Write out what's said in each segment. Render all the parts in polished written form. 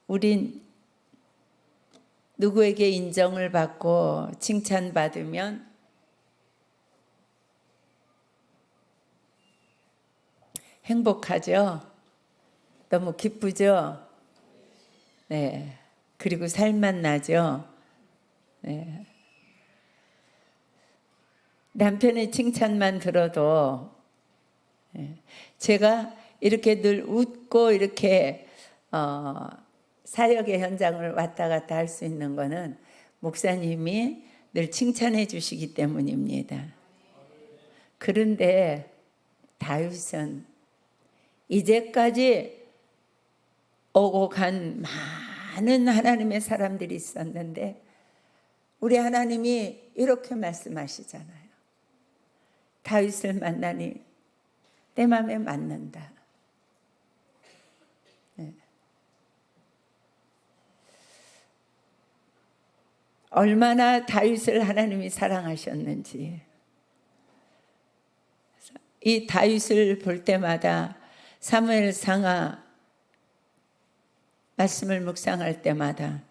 우린 누구에게 인정을 받고 칭찬받으면 행복하죠? 너무 기쁘죠? 네. 그리고 살맛 나죠? 네. 남편의 칭찬만 들어도 제가 이렇게 늘 웃고 이렇게 사역의 현장을 왔다 갔다 할 수 있는 거는 목사님이 늘 칭찬해 주시기 때문입니다. 그런데 다윗은 이제까지 오고 간 많은 하나님의 사람들이 있었는데 우리 하나님이 이렇게 말씀하시잖아요. 다윗을 만나니 내 마음에 맞는다. 네. 얼마나 다윗을 하나님이 사랑하셨는지 이 다윗을 볼 때마다 사무엘상하 말씀을 묵상할 때마다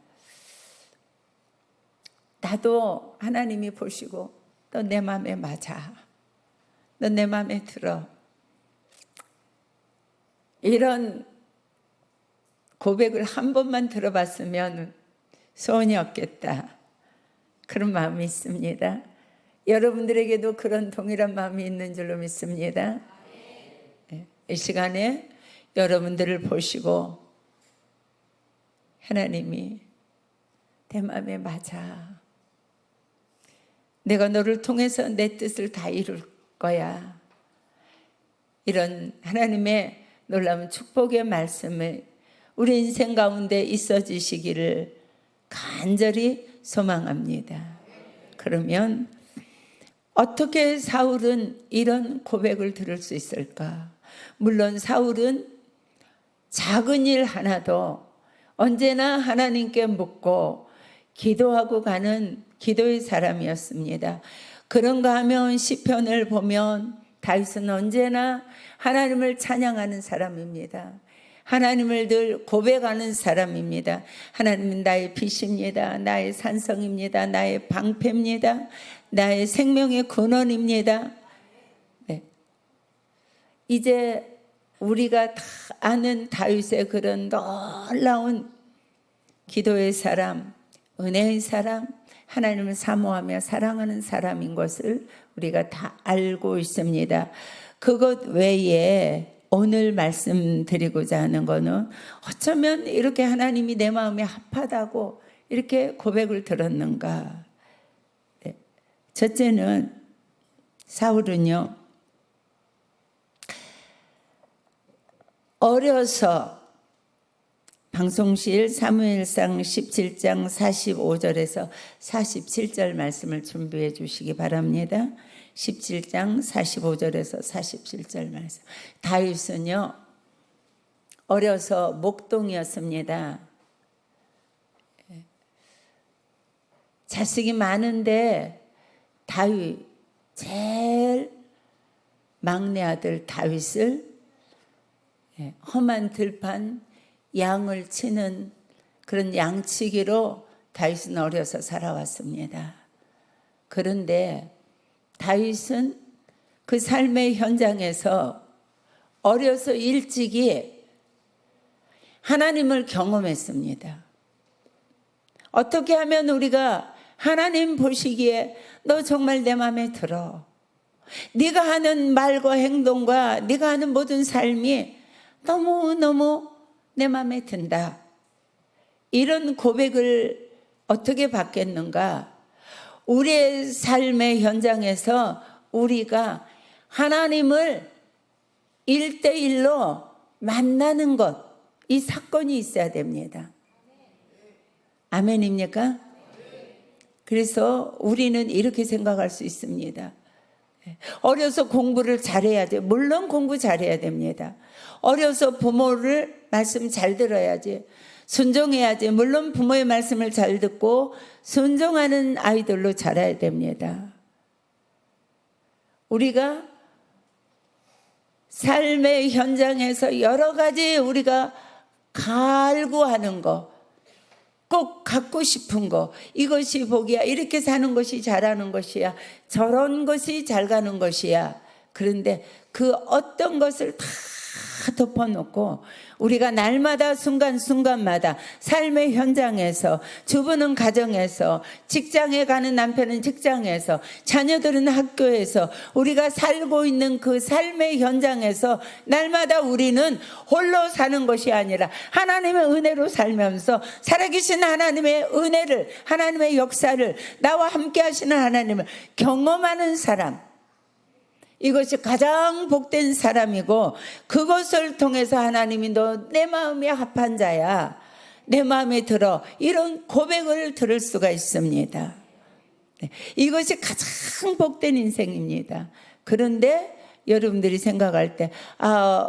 나도 하나님이 보시고 너 내 마음에 맞아. 너 내 마음에 들어. 이런 고백을 한 번만 들어봤으면 소원이 없겠다. 그런 마음이 있습니다. 여러분들에게도 그런 동일한 마음이 있는 줄로 믿습니다. 이 시간에 여러분들을 보시고 하나님이 내 마음에 맞아. 내가 너를 통해서 내 뜻을 다 이룰 거야. 이런 하나님의 놀라운 축복의 말씀을 우리 인생 가운데 있어지시기를 간절히 소망합니다. 그러면 어떻게 사울은 이런 고백을 들을 수 있을까? 물론 사울은 작은 일 하나도 언제나 하나님께 묻고 기도하고 가는 기도의 사람이었습니다. 그런가 하면 시편을 보면 다윗은 언제나 하나님을 찬양하는 사람입니다. 하나님을 늘 고백하는 사람입니다. 하나님은 나의 빛입니다. 나의 산성입니다. 나의 방패입니다. 나의 생명의 근원입니다. 네. 이제 우리가 다 아는 다윗의 그런 놀라운 기도의 사람, 은혜의 사람, 하나님을 사모하며 사랑하는 사람인 것을 우리가 다 알고 있습니다. 그것 외에 오늘 말씀드리고자 하는 것은 어쩌면 이렇게 하나님이 내 마음에 합하다고 이렇게 고백을 들었는가. 네. 첫째는 사울은요, 어려서 방송실 사무엘상 17장 45절에서 47절 말씀을 준비해 주시기 바랍니다. 17장 45절에서 47절 말씀. 다윗은요, 어려서 목동이었습니다. 자식이 많은데 다윗, 제일 막내 아들 다윗을 험한 들판 양을 치는 그런 양치기로 다윗은 어려서 살아왔습니다. 그런데 다윗은 그 삶의 현장에서 어려서 일찍이 하나님을 경험했습니다. 어떻게 하면 우리가 하나님 보시기에 너 정말 내 마음에 들어. 네가 하는 말과 행동과 네가 하는 모든 삶이 너무너무 내 마음에 든다. 이런 고백을 어떻게 받겠는가? 우리의 삶의 현장에서 우리가 하나님을 1대1로 만나는 것, 이 사건이 있어야 됩니다. 아멘입니까? 그래서 우리는 이렇게 생각할 수 있습니다. 어려서 공부를 잘해야 돼요. 물론 공부 잘해야 됩니다. 어려서 부모를 말씀 잘 들어야지. 순종해야지. 물론 부모의 말씀을 잘 듣고 순종하는 아이들로 자라야 됩니다. 우리가 삶의 현장에서 여러 가지 우리가 갈구하는 거, 꼭 갖고 싶은 거, 이것이 복이야. 이렇게 사는 것이 잘하는 것이야. 저런 것이 잘 가는 것이야. 그런데 그 어떤 것을 다 덮어놓고 우리가 날마다 순간순간마다 삶의 현장에서, 주부는 가정에서, 직장에 가는 남편은 직장에서, 자녀들은 학교에서, 우리가 살고 있는 그 삶의 현장에서 날마다 우리는 홀로 사는 것이 아니라 하나님의 은혜로 살면서 살아계신 하나님의 은혜를, 하나님의 역사를, 나와 함께 하시는 하나님을 경험하는 사람, 이것이 가장 복된 사람이고, 그것을 통해서 하나님이 너 내 마음에 합한 자야, 내 마음에 들어, 이런 고백을 들을 수가 있습니다. 이것이 가장 복된 인생입니다. 그런데 여러분들이 생각할 때,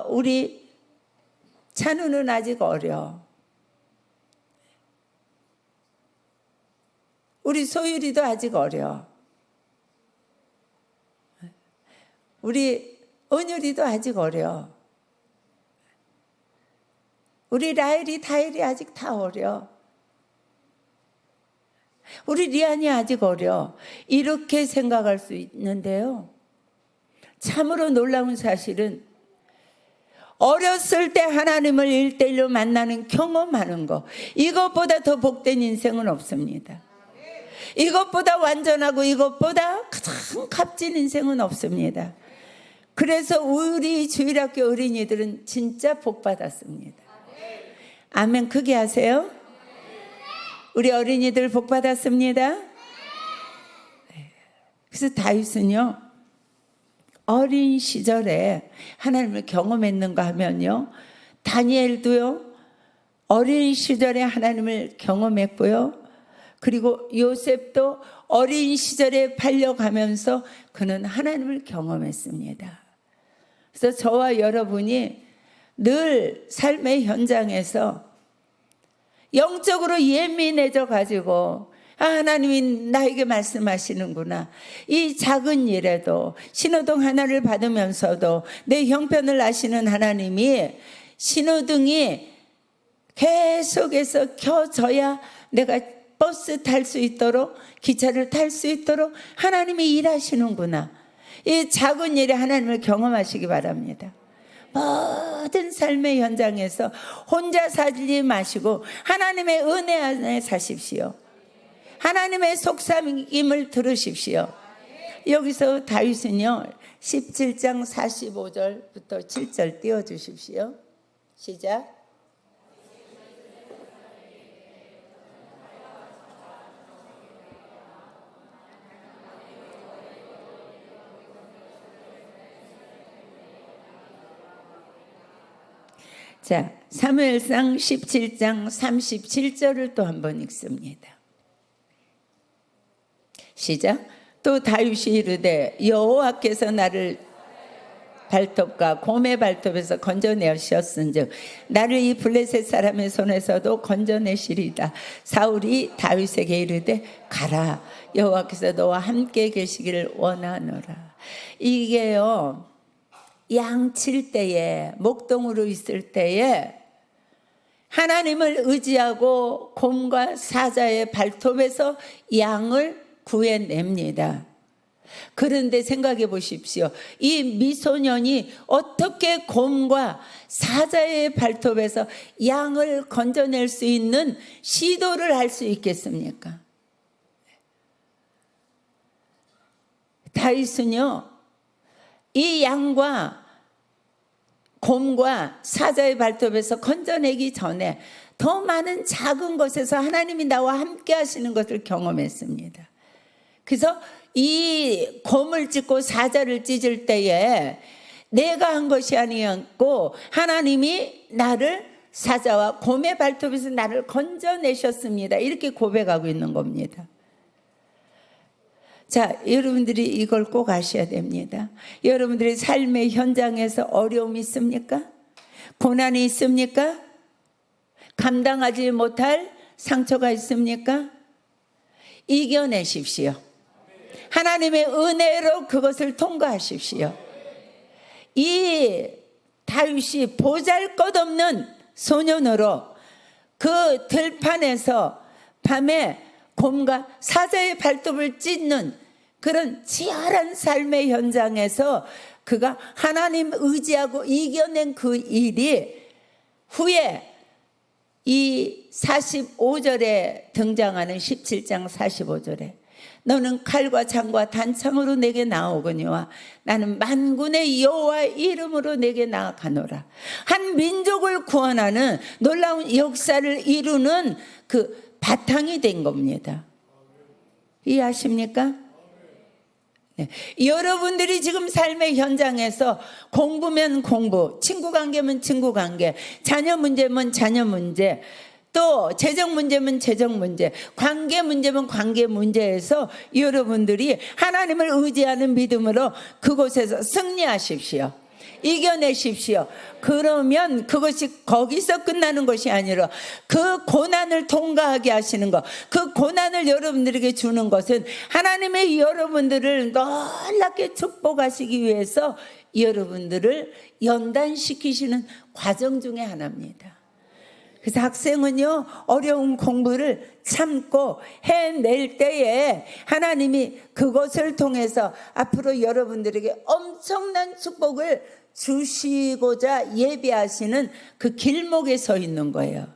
우리 찬우는 아직 어려, 우리 소율이도 아직 어려, 우리 은율이도 아직 어려, 우리 라일이, 다일이 아직 다 어려, 우리 리안이 아직 어려, 이렇게 생각할 수 있는데요, 참으로 놀라운 사실은 어렸을 때 하나님을 1:1로 만나는 경험하는 거, 이것보다 더 복된 인생은 없습니다. 이것보다 완전하고 이것보다 가장 값진 인생은 없습니다. 그래서 우리 주일학교 어린이들은 진짜 복 받았습니다. 아멘. 크게 하세요. 우리 어린이들 복 받았습니다. 그래서 다윗은요, 어린 시절에 하나님을 경험했는가 하면요, 다니엘도요 어린 시절에 하나님을 경험했고요, 그리고 요셉도 어린 시절에 팔려가면서 그는 하나님을 경험했습니다. 그래서 저와 여러분이 늘 삶의 현장에서 영적으로 예민해져 가지고, 하나님이 나에게 말씀하시는구나, 이 작은 일에도, 신호등 하나를 받으면서도 내 형편을 아시는 하나님이 신호등이 계속해서 켜져야 내가 버스 탈 수 있도록, 기차를 탈 수 있도록 하나님이 일하시는구나, 이 작은 일에 하나님을 경험하시기 바랍니다. 모든 삶의 현장에서 혼자 살지 마시고 하나님의 은혜 안에 사십시오. 하나님의 속삭임을 들으십시오. 여기서 다윗은요 17장 45절부터 7절 띄워주십시오. 시작. 자, 사무엘상 17장 37절을 또 한번 읽습니다. 시작. 또 다윗이 이르되 여호와께서 나를 발톱과 곰의 발톱에서 건져내셨은즉 나를 이 블레셋 사람의 손에서도 건져내시리다. 사울이 다윗에게 이르되 가라, 여호와께서 너와 함께 계시기를 원하노라. 이게요, 양칠 때에, 목동으로 있을 때에 하나님을 의지하고 곰과 사자의 발톱에서 양을 구해냅니다. 그런데 생각해 보십시오. 이 미소년이 어떻게 곰과 사자의 발톱에서 양을 건져낼 수 있는 시도를 할 수 있겠습니까? 다윗은요, 이 양과 곰과 사자의 발톱에서 건져내기 전에 더 많은 작은 것에서 하나님이 나와 함께 하시는 것을 경험했습니다. 그래서 이 곰을 찢고 사자를 찢을 때에 내가 한 것이 아니었고 하나님이 나를 사자와 곰의 발톱에서 나를 건져내셨습니다. 이렇게 고백하고 있는 겁니다. 자, 여러분들이 이걸 꼭 아셔야 됩니다. 여러분들이 삶의 현장에서 어려움이 있습니까? 고난이 있습니까? 감당하지 못할 상처가 있습니까? 이겨내십시오. 하나님의 은혜로 그것을 통과하십시오. 이 다윗이 보잘것없는 소년으로 그 들판에서 밤에 곰과 사자의 발톱을 찢는 그런 치열한 삶의 현장에서 그가 하나님 의지하고 이겨낸 그 일이 후에 이 45절에 등장하는 17장 45절에 너는 칼과 창과 단창으로 내게 나오거니와 나는 만군의 여호와의 이름으로 내게 나아가노라. 한 민족을 구원하는 놀라운 역사를 이루는 그 바탕이 된 겁니다. 이해하십니까? 네. 여러분들이 지금 삶의 현장에서 공부면 공부, 친구 관계면 친구 관계, 자녀 문제면 자녀 문제, 또 재정 문제면 재정 문제, 관계 문제면 관계 문제에서 여러분들이 하나님을 의지하는 믿음으로 그곳에서 승리하십시오. 이겨내십시오. 그러면 그것이 거기서 끝나는 것이 아니라 그 고난을 통과하게 하시는 것, 그 고난을 여러분들에게 주는 것은 하나님의 여러분들을 놀랍게 축복하시기 위해서 여러분들을 연단시키시는 과정 중에 하나입니다. 그래서 학생은요, 어려운 공부를 참고 해낼 때에 하나님이 그것을 통해서 앞으로 여러분들에게 엄청난 축복을 주시고자 예비하시는 그 길목에 서 있는 거예요.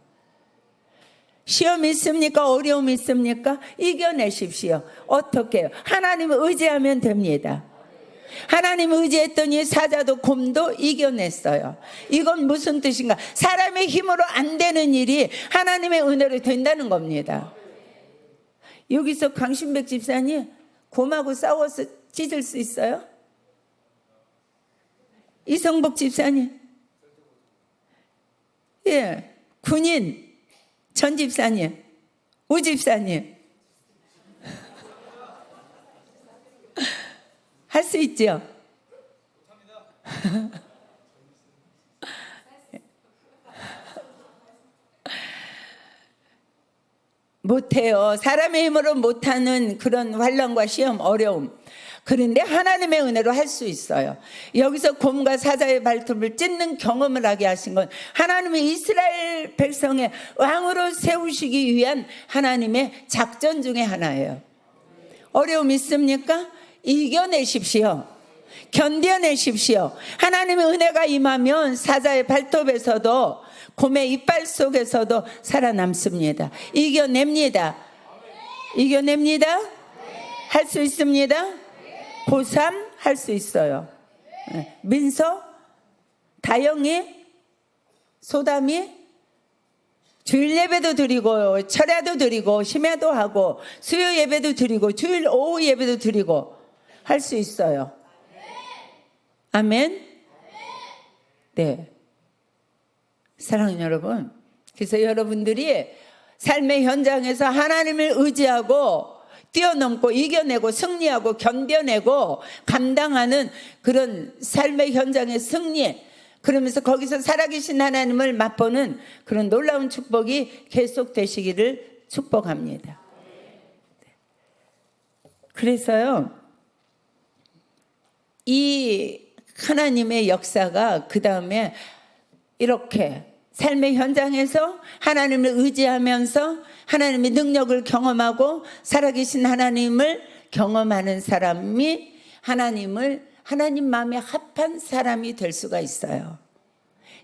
시험 있습니까? 어려움 있습니까? 이겨내십시오. 어떻게 해요? 하나님을 의지하면 됩니다. 하나님 의지했더니 사자도 곰도 이겨냈어요. 이건 무슨 뜻인가? 사람의 힘으로 안 되는 일이 하나님의 은혜로 된다는 겁니다. 여기서 강신백 집사님 곰하고 싸워서 찢을 수 있어요? 이성복 집사님, 예, 군인 전 집사님, 우 집사님 할 수 있죠? 못해요. 사람의 힘으로 못하는 그런 환난과 시험, 어려움. 그런데 하나님의 은혜로 할 수 있어요. 여기서 곰과 사자의 발톱을 찢는 경험을 하게 하신 건 하나님의 이스라엘 백성의 왕으로 세우시기 위한 하나님의 작전 중에 하나예요. 어려움 있습니까? 이겨내십시오. 견뎌내십시오. 하나님의 은혜가 임하면 사자의 발톱에서도 곰의 이빨 속에서도 살아남습니다. 이겨냅니다. 이겨냅니다. 할 수 있습니다. 고3 할 수 있어요. 민서, 다영이, 소담이 주일 예배도 드리고 철야도 드리고 심야도 하고 수요 예배도 드리고 주일 오후 예배도 드리고 할 수 있어요. 아멘. 네. 사랑하는 여러분, 그래서 여러분들이 삶의 현장에서 하나님을 의지하고 뛰어넘고 이겨내고 승리하고 견뎌내고 감당하는 그런 삶의 현장의 승리, 그러면서 거기서 살아계신 하나님을 맛보는 그런 놀라운 축복이 계속되시기를 축복합니다. 그래서요, 이 하나님의 역사가 그 다음에 이렇게 삶의 현장에서 하나님을 의지하면서 하나님의 능력을 경험하고 살아계신 하나님을 경험하는 사람이 하나님 마음에 합한 사람이 될 수가 있어요.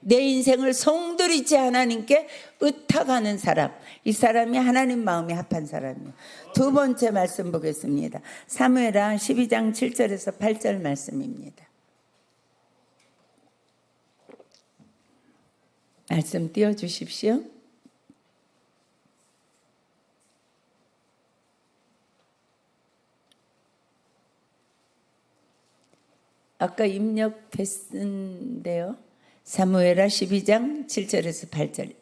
내 인생을 송두리째 하나님께 의탁하는 사람, 이 사람이 하나님 마음에 합한 사람이에요. 두 번째 말씀 보겠습니다. 사무엘하 12장 7절에서 8절 말씀입니다. 말씀 띄워주십시오. 아까 입력됐는데요. 사무엘하 12장 7절에서 8절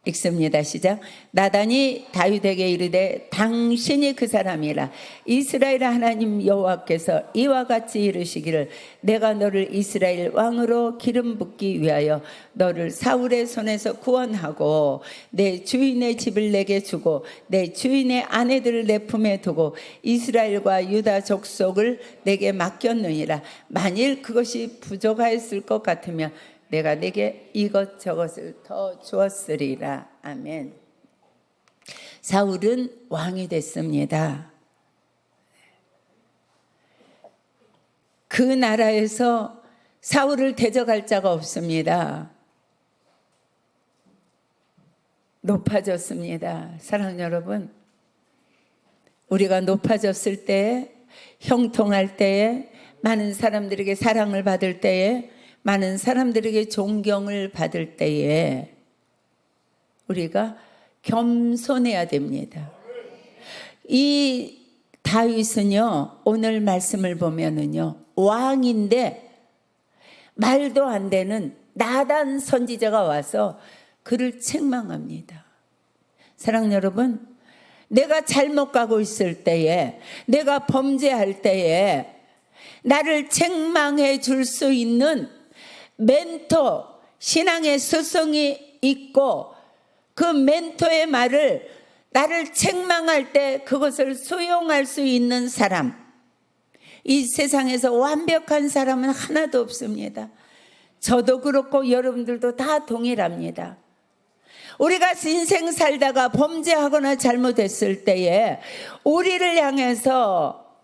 읽습니다. 시작. 나단이 다윗에게 이르되 당신이 그 사람이라. 이스라엘 하나님 여호와께서 이와 같이 이르시기를 내가 너를 이스라엘 왕으로 기름 붓기 위하여 너를 사울의 손에서 구원하고 내 주인의 집을 내게 주고 내 주인의 아내들을 내 품에 두고 이스라엘과 유다 족속을 내게 맡겼느니라. 만일 그것이 부족하였을 것 같으면 내가 네게 이것저것을 더 주었으리라. 아멘. 사울은 왕이 됐습니다. 그 나라에서 사울을 대적할 자가 없습니다. 높아졌습니다. 사랑하는 여러분, 우리가 높아졌을 때, 형통할 때에, 많은 사람들에게 사랑을 받을 때에, 많은 사람들에게 존경을 받을 때에 우리가 겸손해야 됩니다. 이 다윗은요, 오늘 말씀을 보면은요, 왕인데 말도 안 되는 나단 선지자가 와서 그를 책망합니다. 사랑하는 여러분, 내가 잘못 가고 있을 때에, 내가 범죄할 때에 나를 책망해 줄 수 있는 멘토, 신앙의 스승이 있고 그 멘토의 말을 나를 책망할 때 그것을 수용할 수 있는 사람, 이 세상에서 완벽한 사람은 하나도 없습니다. 저도 그렇고 여러분들도 다 동일합니다. 우리가 인생 살다가 범죄하거나 잘못했을 때에 우리를 향해서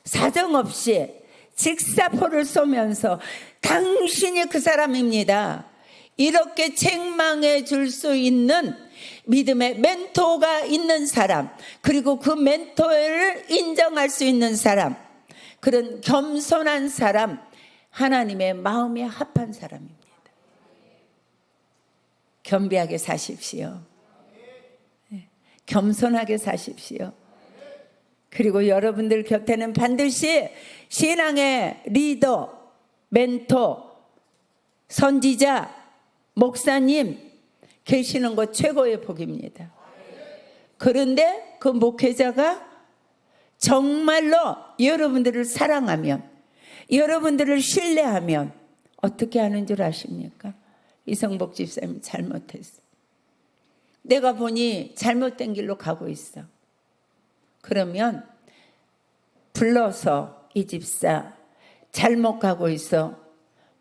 사정없이 직사포를 쏘면서 당신이 그 사람입니다, 이렇게 책망해 줄 수 있는 믿음의 멘토가 있는 사람, 그리고 그 멘토를 인정할 수 있는 사람, 그런 겸손한 사람, 하나님의 마음에 합한 사람입니다. 겸비하게 사십시오. 겸손하게 사십시오. 그리고 여러분들 곁에는 반드시 신앙의 리더, 멘토, 선지자, 목사님 계시는 것 최고의 복입니다. 그런데 그 목회자가 정말로 여러분들을 사랑하면, 여러분들을 신뢰하면 어떻게 하는 줄 아십니까? 이성복 집사님 잘못했어. 내가 보니 잘못된 길로 가고 있어. 그러면 불러서 이 집사 잘못 가고 있어.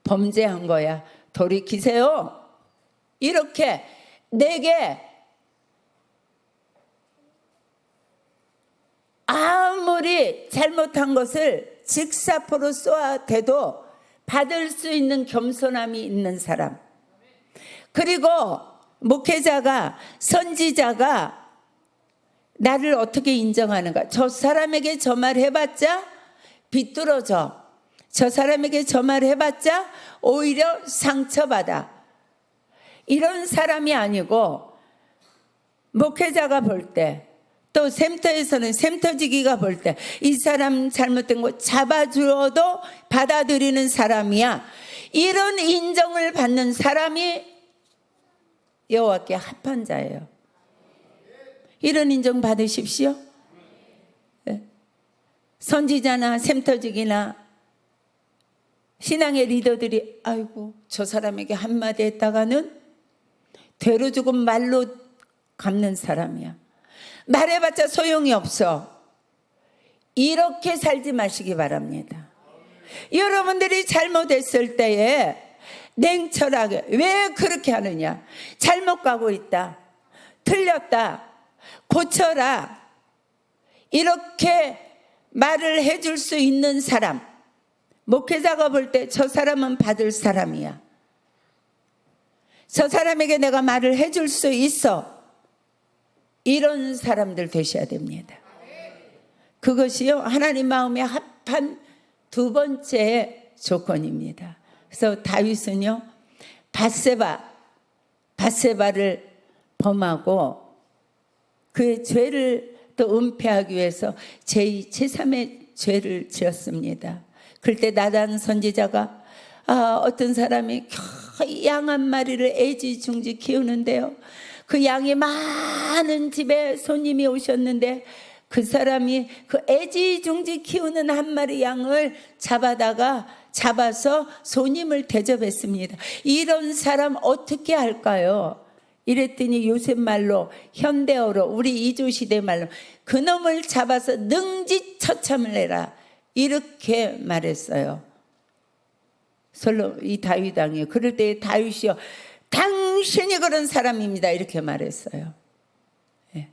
범죄한 거야. 돌이키세요. 이렇게 내게 아무리 잘못한 것을 직사포로 쏘아대도 받을 수 있는 겸손함이 있는 사람, 그리고 목회자가, 선지자가 나를 어떻게 인정하는가. 저 사람에게 저 말 해봤자 비뚤어져, 저 사람에게 저 말 해봤자 오히려 상처받아. 이런 사람이 아니고 목회자가 볼 때, 또 샘터에서는 샘터지기가 볼 때 이 사람 잘못된 거 잡아주어도 받아들이는 사람이야. 이런 인정을 받는 사람이 여호와께 합한 자예요. 이런 인정 받으십시오. 네. 선지자나 샘터지기나 신앙의 리더들이 아이고 저 사람에게 한마디 했다가는 되로 죽은 말로 갚는 사람이야. 말해봤자 소용이 없어. 이렇게 살지 마시기 바랍니다. 여러분들이 잘못했을 때에 냉철하게, 왜 그렇게 하느냐, 잘못 가고 있다, 틀렸다, 고쳐라, 이렇게 말을 해줄 수 있는 사람, 목회자가 볼 때 저 사람은 받을 사람이야, 저 사람에게 내가 말을 해줄 수 있어, 이런 사람들 되셔야 됩니다. 그것이요 하나님 마음에 합한 두 번째 조건입니다. 그래서 다윗은요 밧세바를 범하고 그의 죄를 또 은폐하기 위해서 제2, 제3의 죄를 지었습니다. 그때 나단 선지자가 어떤 사람이 양 한 마리를 애지중지 키우는데요, 그 양이 많은 집에 손님이 오셨는데 그 사람이 그 애지중지 키우는 한 마리 양을 잡아서 손님을 대접했습니다. 이런 사람 어떻게 할까요? 이랬더니 요새 말로, 현대어로, 우리 이조시대 말로 그놈을 잡아서 능지처참을 해라, 이렇게 말했어요. 이 다윗 왕이요. 그럴 때 다윗이요, 당신이 그런 사람입니다, 이렇게 말했어요. 예.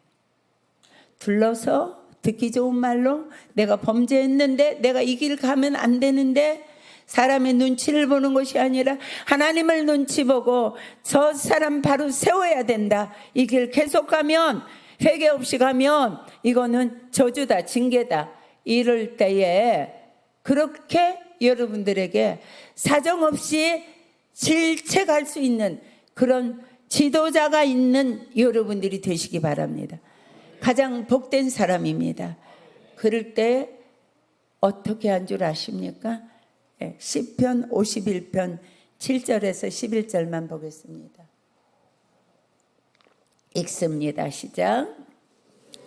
둘러서 듣기 좋은 말로 내가 범죄했는데, 내가 이 길 가면 안 되는데, 사람의 눈치를 보는 것이 아니라 하나님을 눈치 보고 저 사람 바로 세워야 된다, 이 길 계속 가면, 회개 없이 가면 이거는 저주다, 징계다, 이럴 때에 그렇게 여러분들에게 사정없이 질책할 수 있는 그런 지도자가 있는 여러분들이 되시기 바랍니다. 가장 복된 사람입니다. 그럴 때 어떻게 한 줄 아십니까? 시편 51편 7절에서 11절만 보겠습니다. 읽습니다. 시작.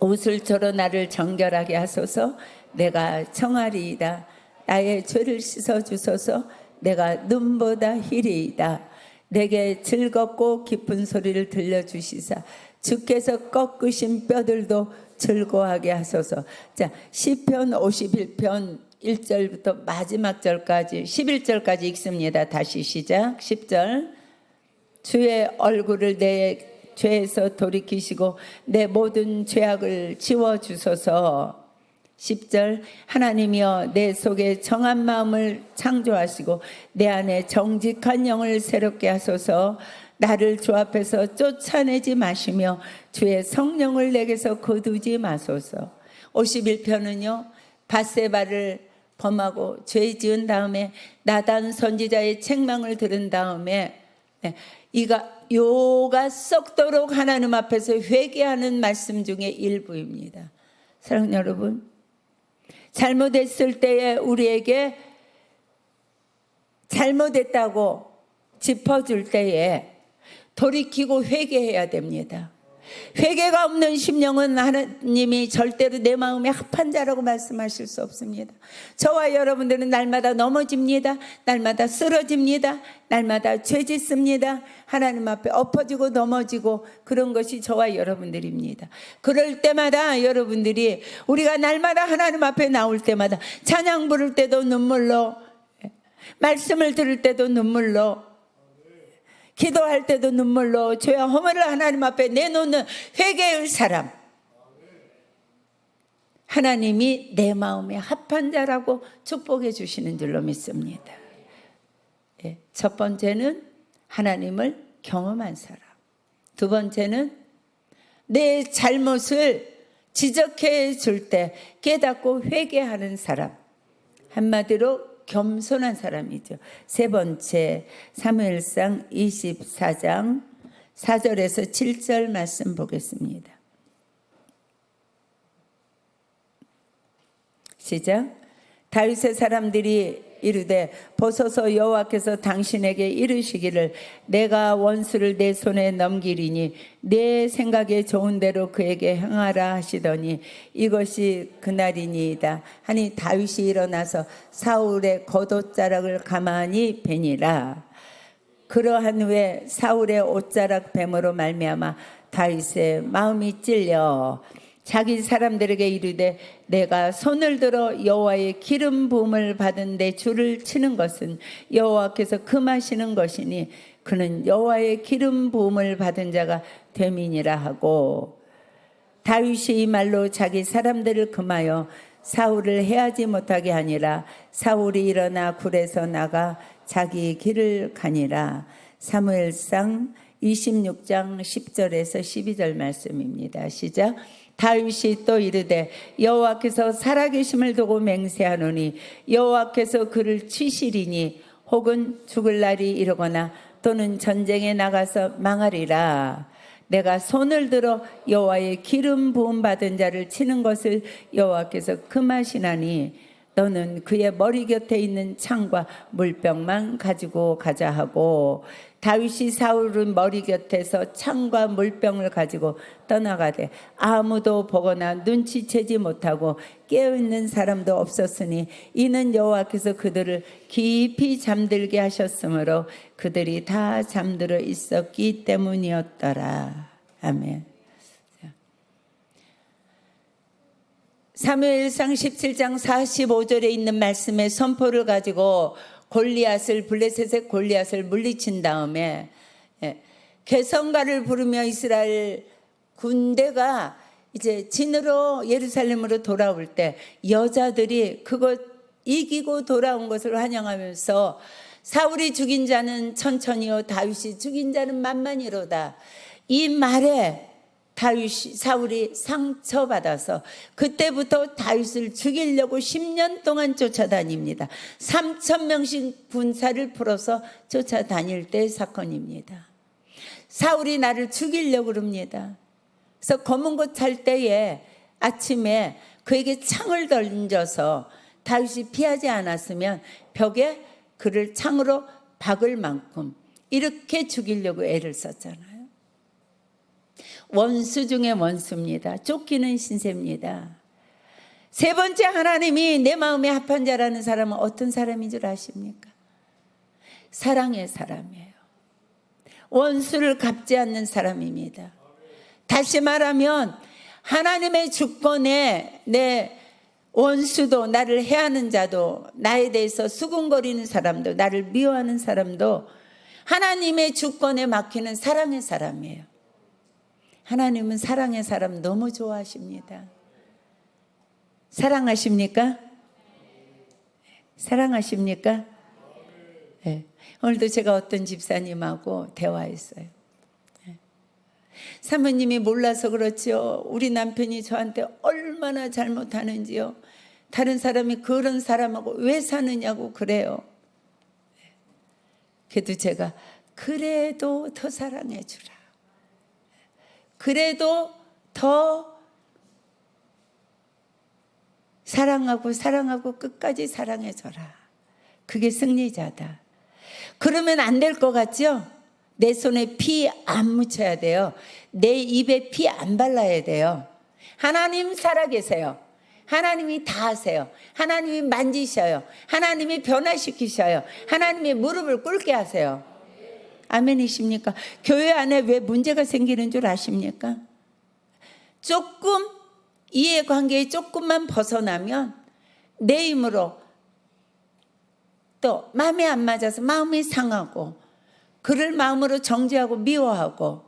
옷을 저로 나를 정결하게 하소서. 내가 청하리이다. 나의 죄를 씻어주소서. 내가 눈보다 희리이다. 내게 즐겁고 기쁜 소리를 들려주시사 주께서 꺾으신 뼈들도 즐거워하게 하소서. 자, 시편 51편 1절부터 마지막 절까지 11절까지 읽습니다. 다시 시작. 10절. 주의 얼굴을 내 죄에서 돌이키시고 내 모든 죄악을 지워주소서. 10절. 하나님이여 내 속에 정한 마음을 창조하시고 내 안에 정직한 영을 새롭게 하소서. 나를 주 앞에서 쫓아내지 마시며 주의 성령을 내게서 거두지 마소서. 51편은요, 밧세바를 범하고 죄 지은 다음에 나단 선지자의 책망을 들은 다음에 요가 썩도록 하나님 앞에서 회개하는 말씀 중에 일부입니다. 사랑하는 여러분, 잘못했을 때에 우리에게 잘못했다고 짚어줄 때에 돌이키고 회개해야 됩니다. 회개가 없는 심령은 하나님이 절대로 내 마음에 합한 자라고 말씀하실 수 없습니다. 저와 여러분들은 날마다 넘어집니다. 날마다 쓰러집니다. 날마다 죄짓습니다. 하나님 앞에 엎어지고 넘어지고 그런 것이 저와 여러분들입니다. 그럴 때마다 여러분들이, 우리가 날마다 하나님 앞에 나올 때마다 찬양 부를 때도 눈물로, 말씀을 들을 때도 눈물로, 기도할 때도 눈물로 죄와 허물을 하나님 앞에 내놓는 회개의 사람, 하나님이 내 마음에 합한 자라고 축복해 주시는 줄로 믿습니다. 첫 번째는 하나님을 경험한 사람, 두 번째는 내 잘못을 지적해 줄 때 깨닫고 회개하는 사람, 한마디로 겸손한 사람이죠. 세 번째, 사무엘상 24장 4절에서 7절 말씀 보겠습니다. 시작. 다윗의 사람들이 이르되 보소서 여호와께서 당신에게 이르시기를 내가 원수를 내 손에 넘기리니 내 생각에 좋은 대로 그에게 행하라 하시더니 이것이 그날이니이다 하니 다윗이 일어나서 사울의 겉옷자락을 가만히 베니라. 그러한 후에 사울의 옷자락 뱀으로 말미암아 다윗의 마음이 찔려 자기 사람들에게 이르되 내가 손을 들어 여호와의 기름 부음을 받은 내 주를 치는 것은 여호와께서 금하시는 것이니 그는 여호와의 기름 부음을 받은 자가 됨이니라 하고, 다윗이 이 말로 자기 사람들을 금하여 사울을 해하지 못하게 하니라. 사울이 일어나 굴에서 나가 자기 길을 가니라. 사무엘상 26장 10절에서 12절 말씀입니다. 시작. 다윗이 또 이르되 여호와께서 살아계심을 두고 맹세하노니 여호와께서 그를 치시리니 혹은 죽을 날이 이르거나 또는 전쟁에 나가서 망하리라. 내가 손을 들어 여호와의 기름 부음 받은 자를 치는 것을 여호와께서 금하시나니 너는 그의 머리 곁에 있는 창과 물병만 가지고 가자 하고, 다윗이 사울은 머리 곁에서 창과 물병을 가지고 떠나가되 아무도 보거나 눈치채지 못하고 깨어있는 사람도 없었으니 이는 여호와께서 그들을 깊이 잠들게 하셨으므로 그들이 다 잠들어 있었기 때문이었더라. 아멘. 사무엘상 17장 45절에 있는 말씀의 선포를 가지고 블레셋의 골리앗을 물리친 다음에 개성가를 부르며 이스라엘 군대가 이제 진으로 예루살렘으로 돌아올 때 여자들이 그것 이기고 돌아온 것을 환영하면서 사울이 죽인 자는 천천히요 다윗이 죽인 자는 만만히로다. 이 말에 사울이 상처받아서 그때부터 다윗을 죽이려고 10년 동안 쫓아다닙니다. 3,000명씩 군사를 풀어서 쫓아다닐 때의 사건입니다. 사울이 나를 죽이려고 그럽니다. 그래서 검은 곳 찰 때에 아침에 그에게 창을 던져서 다윗이 피하지 않았으면 벽에 그를 창으로 박을 만큼 이렇게 죽이려고 애를 썼잖아요. 원수 중에 원수입니다. 쫓기는 신세입니다. 세 번째, 하나님이 내 마음에 합한 자라는 사람은 어떤 사람인 줄 아십니까? 사랑의 사람이에요. 원수를 갚지 않는 사람입니다. 다시 말하면 하나님의 주권에 내 원수도, 나를 해하는 자도, 나에 대해서 수군거리는 사람도, 나를 미워하는 사람도 하나님의 주권에 맡기는 사랑의 사람이에요. 하나님은 사랑의 사람 너무 좋아하십니다. 사랑하십니까? 사랑하십니까? 네. 오늘도 제가 어떤 집사님하고 대화했어요. 사모님이 몰라서 그렇지요. 우리 남편이 저한테 얼마나 잘못하는지요. 다른 사람이 그런 사람하고 왜 사느냐고 그래요. 그래도 제가 그래도 더 사랑해 주라. 그래도 더 사랑하고 끝까지 사랑해 줘라. 그게 승리자다. 그러면 안 될 것 같죠? 내 손에 피 안 묻혀야 돼요. 내 입에 피 안 발라야 돼요. 하나님 살아계세요. 하나님이 다 하세요. 하나님이 만지셔요. 하나님이 변화시키셔요. 하나님이 무릎을 꿇게 하세요. 아멘이십니까? 교회 안에 왜 문제가 생기는 줄 아십니까? 조금 이해관계에 조금만 벗어나면 내 힘으로 또 마음에 안 맞아서 마음이 상하고 그를 마음으로 정죄하고 미워하고,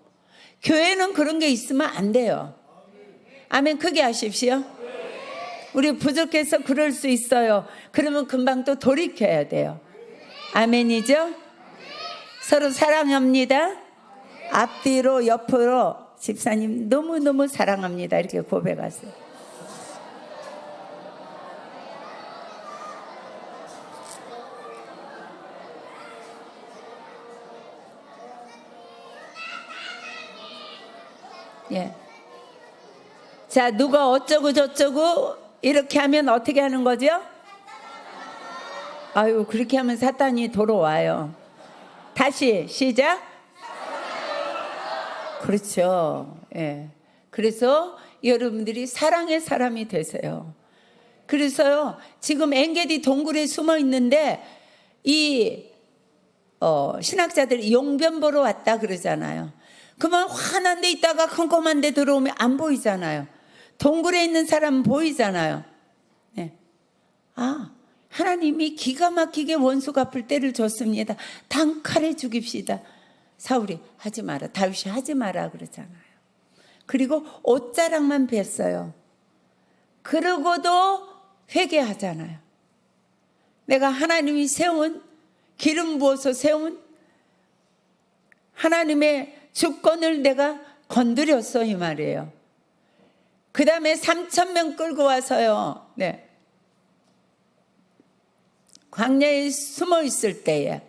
교회는 그런 게 있으면 안 돼요. 아멘. 크게 하십시오. 우리 부족해서 그럴 수 있어요. 그러면 금방 또 돌이켜야 돼요. 아멘이죠? 서로 사랑합니다. 앞뒤로 옆으로 집사님 너무너무 사랑합니다. 이렇게 고백하세요. 예. 자, 누가 어쩌고 저쩌고 이렇게 하면 어떻게 하는 거죠? 아유, 그렇게 하면 사탄이 돌아와요. 다시 시작. 그렇죠. 예. 그래서 여러분들이 사랑의 사람이 되세요. 그래서요, 지금 엔게디 동굴에 숨어 있는데 이 신학자들이 용변 보러 왔다 그러잖아요. 그러면 환한 데 있다가 컴컴한 데 들어오면 안 보이잖아요. 동굴에 있는 사람은 보이잖아요. 네. 아, 하나님이 기가 막히게 원수 갚을 때를 줬습니다. 단칼에 죽입시다. 사울이 하지 마라, 다윗이 하지 마라 그러잖아요. 그리고 옷자락만 뺐어요. 그러고도 회개하잖아요. 내가 하나님이 세운, 기름 부어서 세운 하나님의 주권을 내가 건드렸어, 이 말이에요. 그 다음에 3,000명 끌고 와서요, 네, 광야에 숨어 있을 때에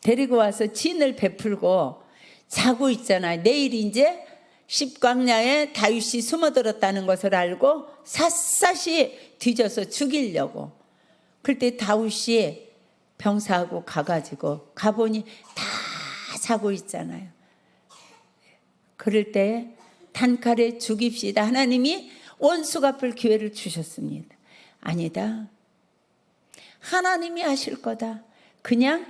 데리고 와서 진을 베풀고 자고 있잖아요. 내일 이제 십광야에 다윗이 숨어들었다는 것을 알고 샅샅이 뒤져서 죽이려고. 그때 다윗이 병사하고 가가지고 가보니 다 자고 있잖아요. 그럴 때 단칼에 죽입시다. 하나님이 원수 갚을 기회를 주셨습니다. 아니다. 하나님이 하실 거다. 그냥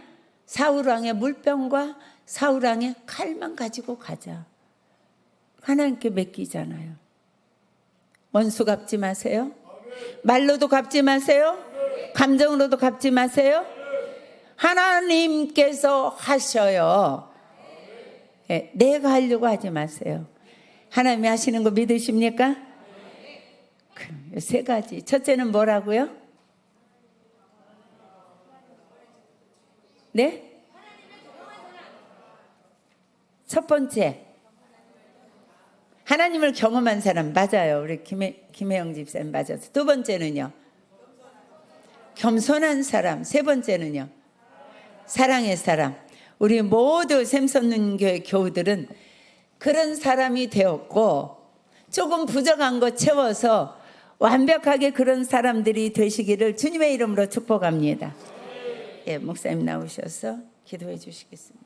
사울왕의 물병과 사울왕의 칼만 가지고 가자. 하나님께 맡기잖아요. 원수 갚지 마세요. 말로도 갚지 마세요. 감정으로도 갚지 마세요. 하나님께서 하셔요. 예, 내가 하려고 하지 마세요. 하나님이 하시는 거 믿으십니까? 그럼 세 가지. 첫째는 뭐라고요? 네? 첫 번째, 하나님을 경험한 사람. 맞아요. 우리 김혜영 집사님 맞아서. 두 번째는요, 겸손한 사람. 세 번째는요, 사랑의 사람. 우리 모두 샘선교회 교우들은 그런 사람이 되었고, 조금 부족한 거 채워서 완벽하게 그런 사람들이 되시기를 주님의 이름으로 축복합니다. 예, 목사님 나오셔서 기도해 주시겠습니다.